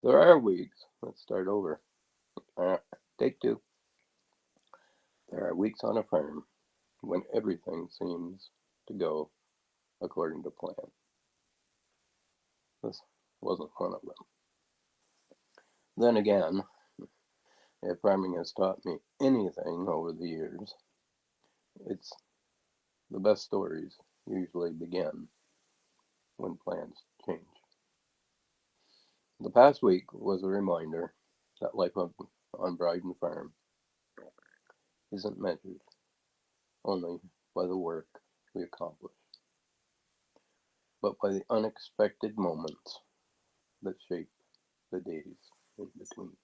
There are weeks. Let's start over. Uh, Take two. There are weeks on a farm when everything seems to go according to plan. This wasn't one of them. Then again, if farming has taught me anything over the years, it's the best stories usually begin when plans change. The past week was a reminder that life on Bryden Farm isn't measured only by the work we accomplish, but by the unexpected moments that shape the days in between.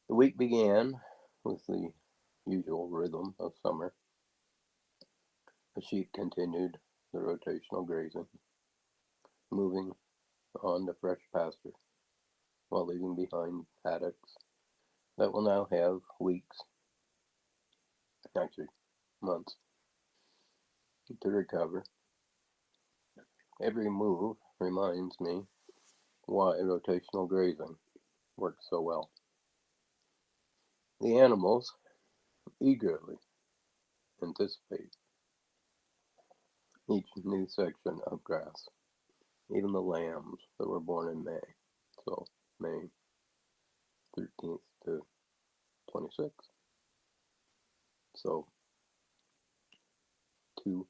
The week began with the usual rhythm of summer. The sheep continued the rotational grazing, moving on to fresh pasture while leaving behind paddocks that will now have weeks, actually months, to recover. Every move reminds me why rotational grazing works so well. The animals eagerly anticipate each new section of grass, even the lambs that were born in May, so May 13th to 26th. So 2.5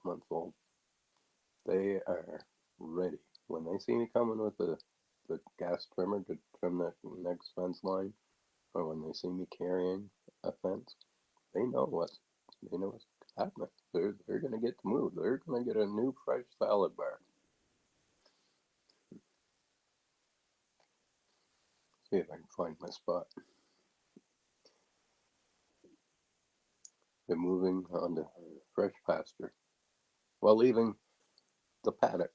months old. They are ready. When they see me coming with the gas trimmer to trim that next fence line, or when they see me carrying a fence, they know what's happening. They're gonna get to move. They're gonna get a new fresh salad bar. See if I can find my spot. They're moving onto fresh pasture while leaving the paddock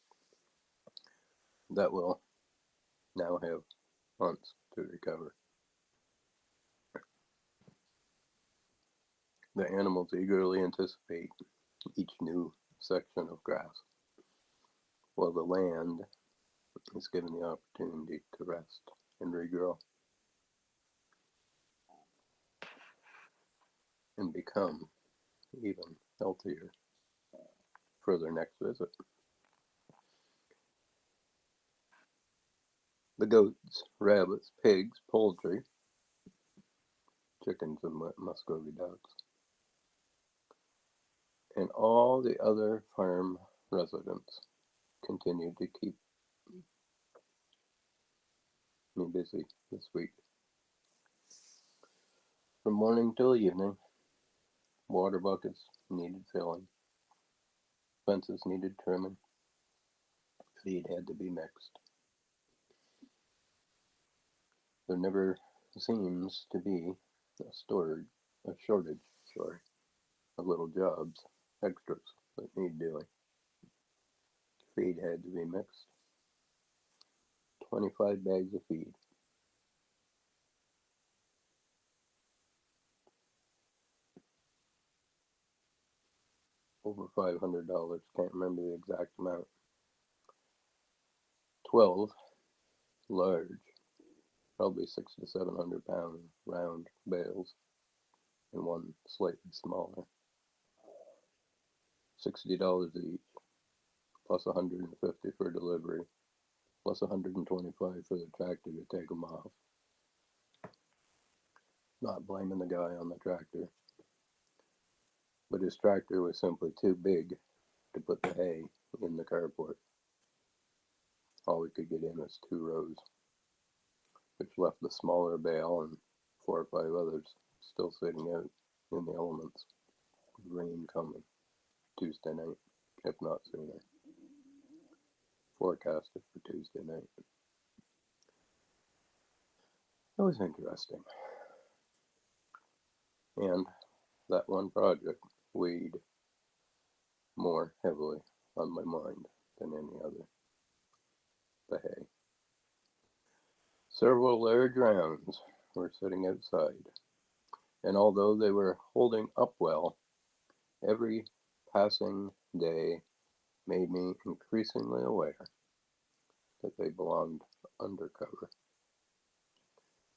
that will now have months to recover. The animals eagerly anticipate each new section of grass, while the land is given the opportunity to rest and regrow and become even healthier for their next visit. The goats, rabbits, pigs, poultry, chickens, and Muscovy ducks, and all the other farm residents continue to keep me busy this week. From morning till evening, water buckets needed filling, fences needed trimming, feed had to be mixed. There never seems to be a shortage, sorry, of little jobs, extras that need doing. Feed had to be mixed. 25 bags of feed. Over $500, can't remember the exact amount. 12 large, probably 600 to 700 pound round bales, and one slightly smaller. $60 each, plus 150 for delivery, plus 125 for the tractor to take them off. Not blaming the guy on the tractor, but his tractor was simply too big to put the hay in the carport. All we could get in was 2 rows, which left the smaller bale and 4 or 5 others still sitting out in the elements, with rain coming Tuesday night, if not sooner. Forecasted for Tuesday night. It was interesting. And that one project weighed more heavily on my mind than any other. The hay. Several large rounds were sitting outside, and although they were holding up well, every passing day made me increasingly aware that they belonged undercover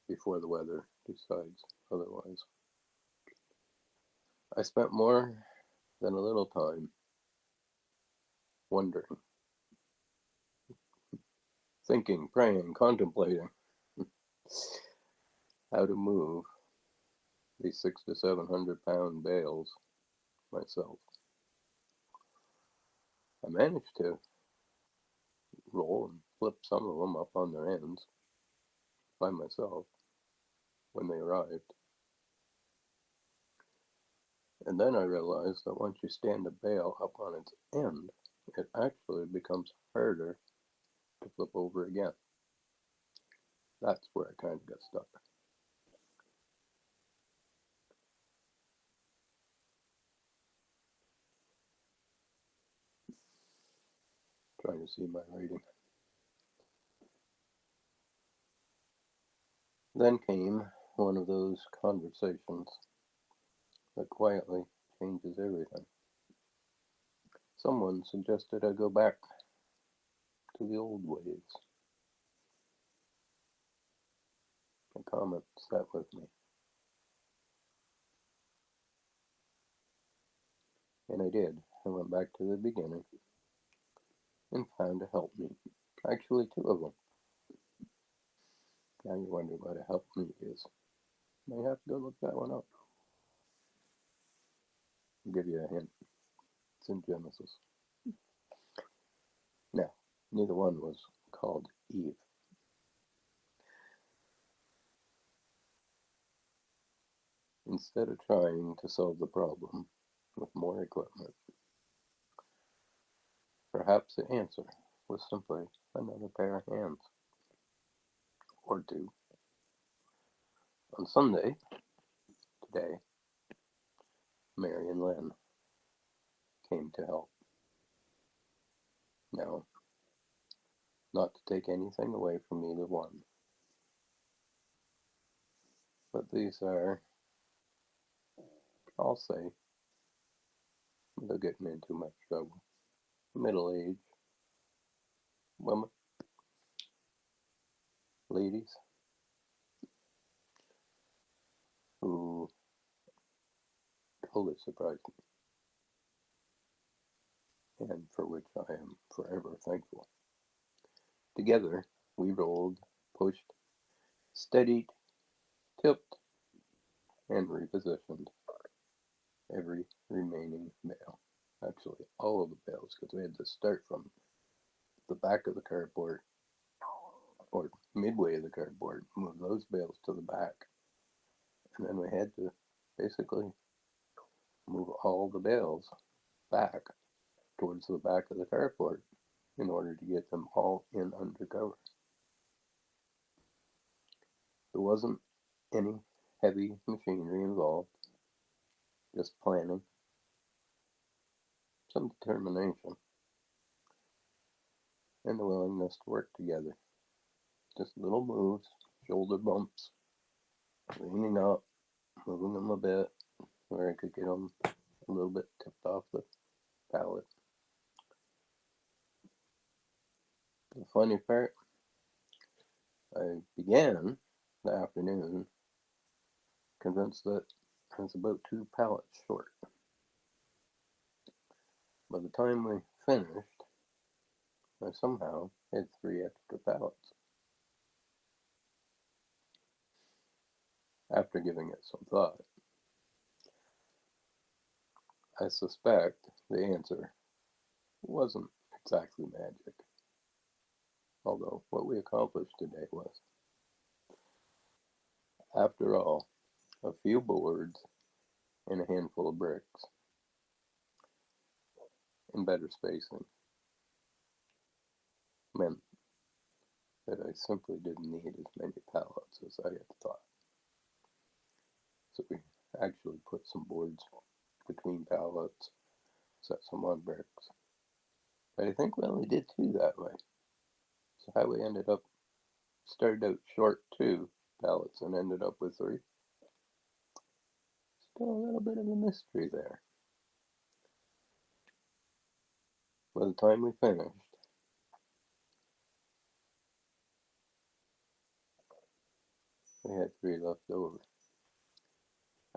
before the weather decides otherwise. I spent more than a little time wondering, thinking, praying, contemplating how to move these 600 to 700 pound bales myself. I managed to roll and flip some of them up on their ends by myself when they arrived. And then I realized that once you stand a bale up on its end, it actually becomes harder to flip over again. That's where I kind of got stuck. Trying to see my writing. Then came one of those conversations that quietly changes everything. Someone suggested I go back to the old ways. A comment sat with me. And I did. I went back to the beginning and found a helpmeet. Actually, two of them. Now you wonder what a helpmeet is. You may have to go look that one up. I'll give you a hint. It's in Genesis. Now, neither one was called Eve. Instead of trying to solve the problem with more equipment, perhaps the answer was simply another pair of hands. Or two. On Sunday, today, Mary and Lynn came to help. Now, not to take anything away from either one, but these are, I'll say, without getting into much trouble, middle-aged women, ladies, who totally surprised me, and for which I am forever thankful. Together, we rolled, pushed, steadied, tipped, and repositioned every remaining bale. Actually, all of the bales, because we had to start from the back of the cardboard, or midway of the cardboard, move those bales to the back, and then we had to basically move all the bales back towards the back of the cardboard in order to get them all in undercover. There wasn't any heavy machinery involved, just planning, some determination, and the willingness to work together. Just little moves, shoulder bumps, leaning up, moving them a bit where I could get them a little bit tipped off the pallet. The funny part, I began the afternoon convinced that I was about 2 pallets short. By the time we finished, I somehow had 3 extra pallets. After giving it some thought, I suspect the answer wasn't exactly magic. Although what we accomplished today was, after all, a few boards and a handful of bricks and better spacing meant that I simply didn't need as many pallets as I had thought. So we actually put some boards between pallets, set some on bricks. But I think we only did 2 that way. So how we ended up, started out short 2 pallets and ended up with 3. Still a little bit of a mystery there. By the time we finished, We had 3 left over.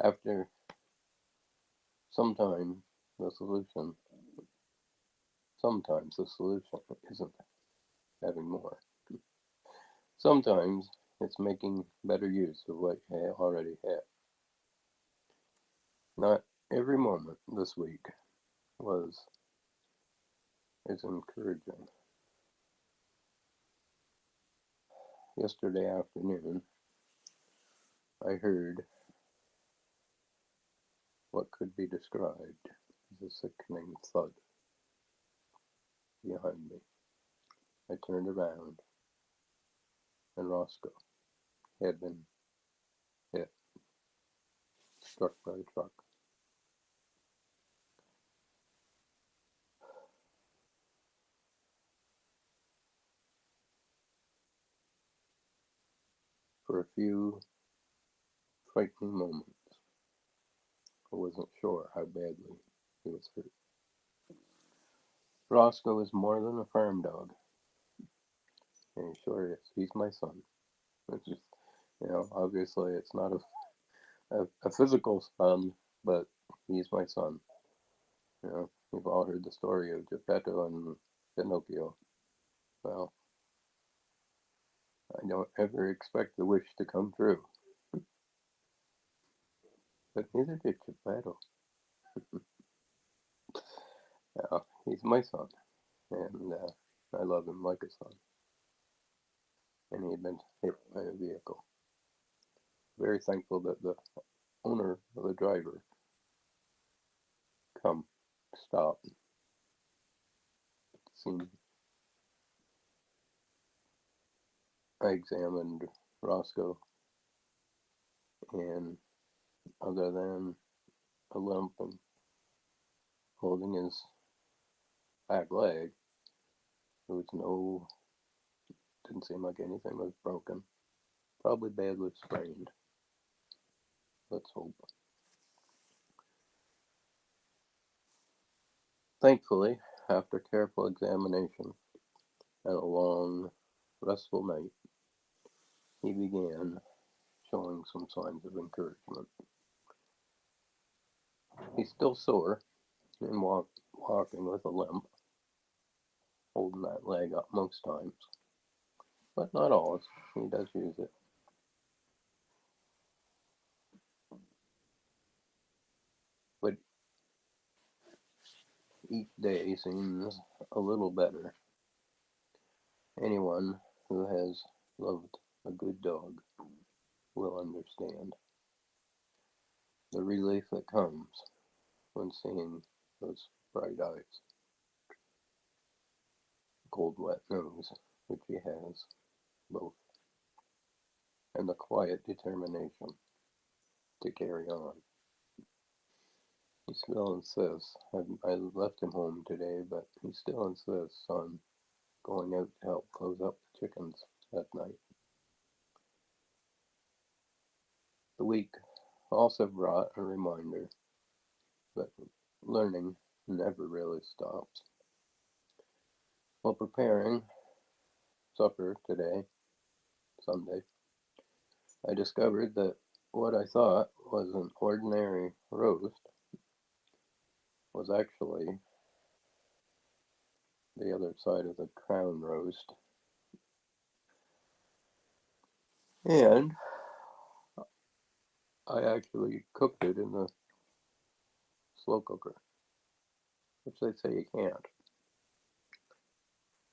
After some time, the solution, sometimes the solution isn't having more. Sometimes it's making better use of what you already have. Not every moment this week is encouraging. Yesterday afternoon, I heard what could be described as a sickening thud behind me. I turned around, and Roscoe had been hit, struck by a truck. For a few frightening moments, I wasn't sure how badly he was hurt. Roscoe is more than a farm dog, and he sure is. He's my son. It's just, obviously it's not a physical son, but he's my son. We've all heard the story of Geppetto and Pinocchio. Well, I don't ever expect the wish to come true, but neither did Geppetto. He's my son, and I love him like a son. And he had been hit by a vehicle. Very thankful that the owner of the driver come stop. Scene. I examined Roscoe, and other than a limp and holding his back leg, didn't seem like anything was broken. Probably badly sprained. Let's hope. Thankfully, after careful examination and a long, restful night, he began showing some signs of encouragement. He's still sore and walking with a limp, holding that leg up most times, but not always. He does use it. But each day seems a little better. Anyone who has loved a good dog will understand the relief that comes when seeing those bright eyes, cold wet nose, which he has both, and the quiet determination to carry on. He still insists. I left him home today, but he still insists on going out to help close up the chickens at night. The week also brought a reminder that learning never really stops. While preparing supper today, Sunday, I discovered that what I thought was an ordinary roast was actually the other side of the crown roast. And I actually cooked it in the slow cooker, which they say you can't.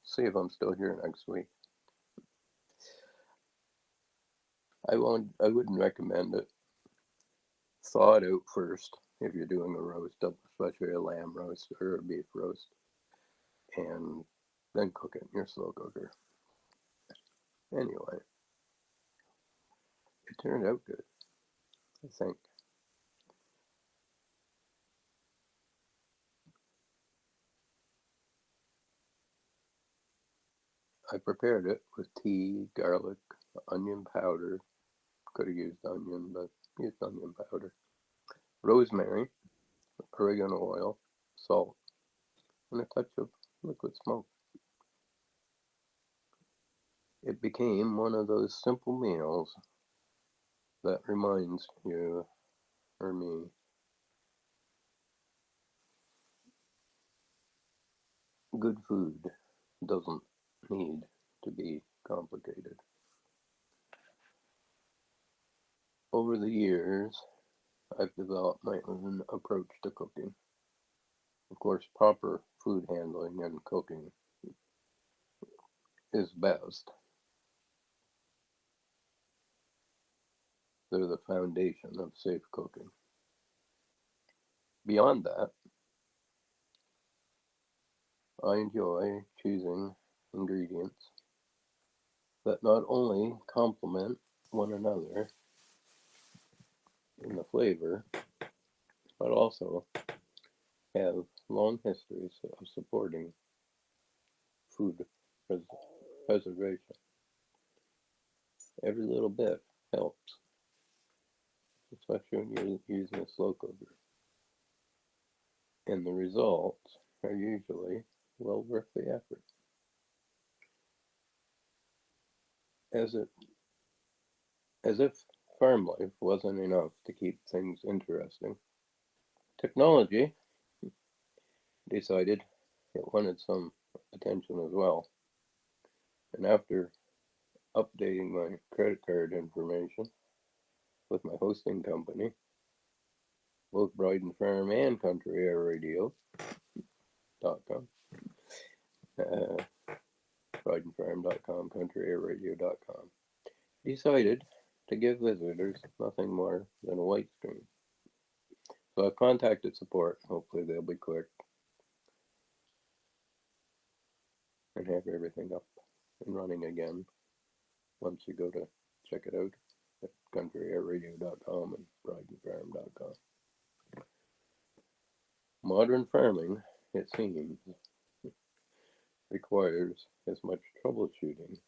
See if I'm still here next week. I wouldn't recommend it. Thaw it out first if you're doing a roast, especially a lamb roast or a beef roast, and then cook it in your slow cooker. Anyway, it turned out good, I think. I prepared it with tea, garlic, onion powder. Could have used onion, but used onion powder. Rosemary, oregano oil, salt, and a touch of liquid smoke. It became one of those simple meals that reminds you or me good food doesn't need to be complicated. Over the years, I've developed my own approach to cooking. Of course, proper food handling and cooking is best. They're the foundation of safe cooking. Beyond that, I enjoy choosing ingredients that not only complement one another in the flavor, but also have long histories of supporting food preservation. Every little bit helps, especially when you're using a slow cooker. And the results are usually well worth the effort. As if farm life wasn't enough to keep things interesting, technology decided it wanted some attention as well. And after updating my credit card information with my hosting company, both Brian Farm and CountryAirRadio.com, BridenFarm.com, CountryAirRadio.com, decided to give visitors nothing more than a white screen. So I've contacted support. Hopefully they'll be quick and have everything up and running again once you go to check it out at CountryAirRadio.com and BridenFarm.com. Modern farming, it seems, requires as much troubleshooting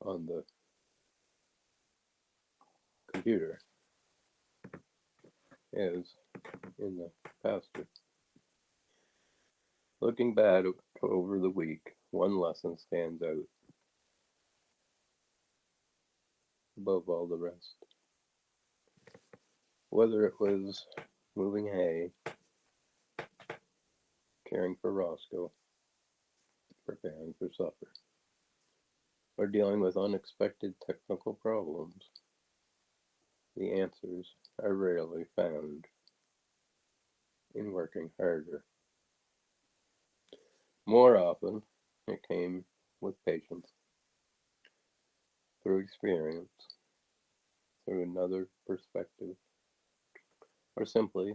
on the computer as in the pasture. Looking back over the week, one lesson stands out above all the rest. Whether it was moving hay, caring for Roscoe, preparing for supper, or dealing with unexpected technical problems, the answers are rarely found in working harder. More often, it came with patience, through experience, through another perspective, or simply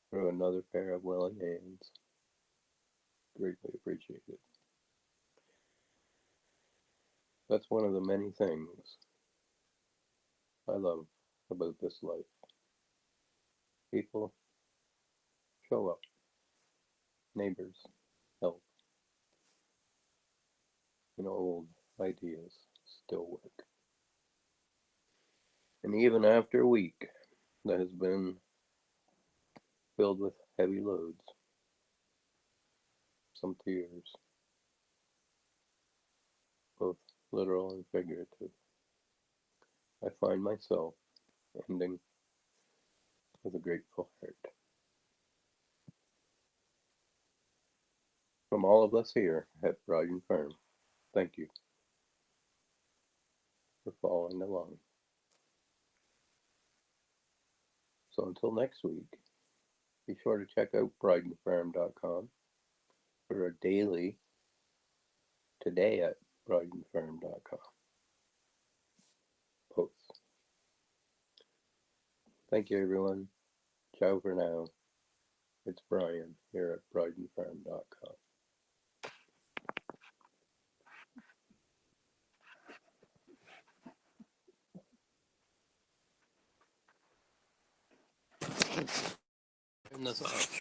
through another pair of willing hands. Greatly appreciated. That's one of the many things I love about this life. People show up, neighbors help, and old ideas still work. And even after a week that has been filled with heavy loads, some tears, both literal and figurative, I find myself ending with a grateful heart. From all of us here at Brian Farm, thank you for following along. So until next week, be sure to check out BridenFarm.com for a daily Today at BridenFarm.com posts. Thank you, everyone. Ciao for now. It's Brian here at BridenFarm.com. Turn this off.